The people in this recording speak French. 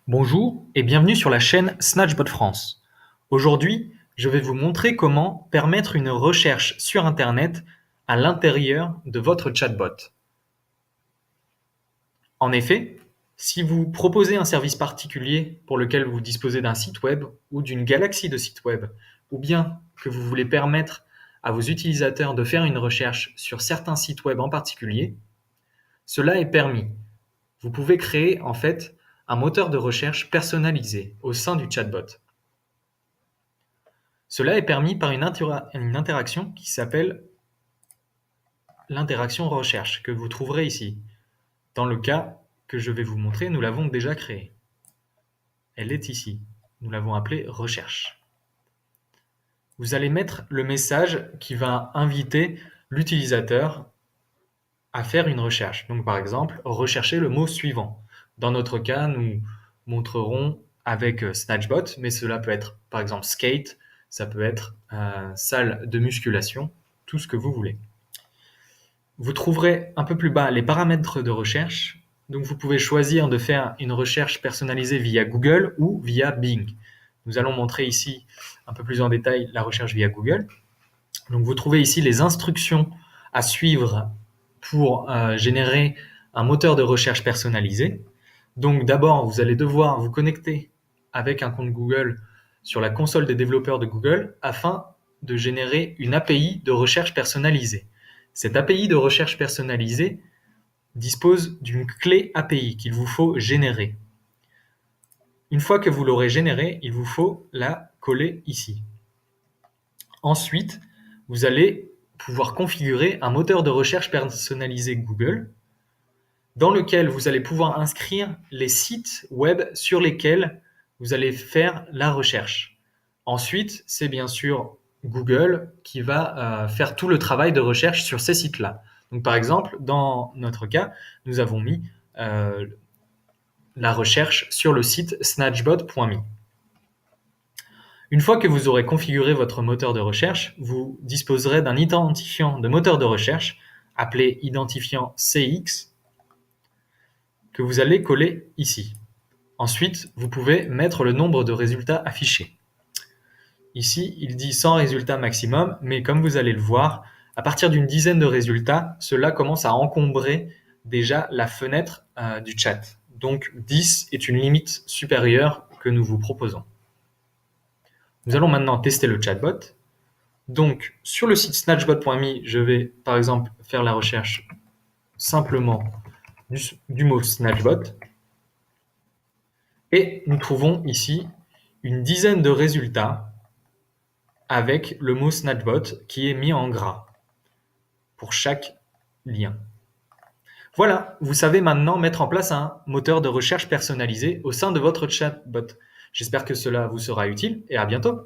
Bonjour et bienvenue sur la chaîne Snatchbot France. Aujourd'hui, je vais vous montrer comment permettre une recherche sur Internet à l'intérieur de votre chatbot. En effet, si vous proposez un service particulier pour lequel vous disposez d'un site web ou d'une galaxie de sites web, ou bien que vous voulez permettre à vos utilisateurs de faire une recherche sur certains sites web en particulier, cela est permis. Vous pouvez créer en fait un moteur de recherche personnalisé au sein du chatbot. Cela est permis par une interaction qui s'appelle l'interaction recherche, que vous trouverez ici. Dans le cas que je vais vous montrer, nous l'avons déjà créée. Elle est ici. Nous l'avons appelée recherche. Vous allez mettre le message qui va inviter l'utilisateur à faire une recherche. Donc par exemple, rechercher le mot suivant. Dans notre cas, nous montrerons avec Snatchbot, mais cela peut être par exemple skate, ça peut être salle de musculation, tout ce que vous voulez. Vous trouverez un peu plus bas les paramètres de recherche. Donc vous pouvez choisir de faire une recherche personnalisée via Google ou via Bing. Nous allons montrer ici un peu plus en détail la recherche via Google. Donc vous trouvez ici les instructions à suivre pour générer un moteur de recherche personnalisé. Donc d'abord, vous allez devoir vous connecter avec un compte Google sur la console des développeurs de Google afin de générer une API de recherche personnalisée. Cette API de recherche personnalisée dispose d'une clé API qu'il vous faut générer. Une fois que vous l'aurez générée, il vous faut la coller ici. Ensuite, vous allez pouvoir configurer un moteur de recherche personnalisé Google dans lequel vous allez pouvoir inscrire les sites web sur lesquels vous allez faire la recherche. Ensuite, c'est bien sûr Google qui va faire tout le travail de recherche sur ces sites-là. Donc, par exemple, dans notre cas, nous avons mis la recherche sur le site snatchbot.me. Une fois que vous aurez configuré votre moteur de recherche, vous disposerez d'un identifiant de moteur de recherche appelé identifiant CX que vous allez coller ici. Ensuite, vous pouvez mettre le nombre de résultats affichés. Ici, il dit 100 résultats maximum, mais comme vous allez le voir, à partir d'une dizaine de résultats, cela commence à encombrer déjà la fenêtre du chat. Donc 10 est une limite supérieure que nous vous proposons. Nous allons maintenant tester le chatbot. Donc sur le site snatchbot.me, je vais par exemple faire la recherche simplement du mot snatchbot. Et nous trouvons ici une dizaine de résultats avec le mot snatchbot qui est mis en gras pour chaque lien. Voilà, vous savez maintenant mettre en place un moteur de recherche personnalisé au sein de votre chatbot. J'espère que cela vous sera utile et à bientôt.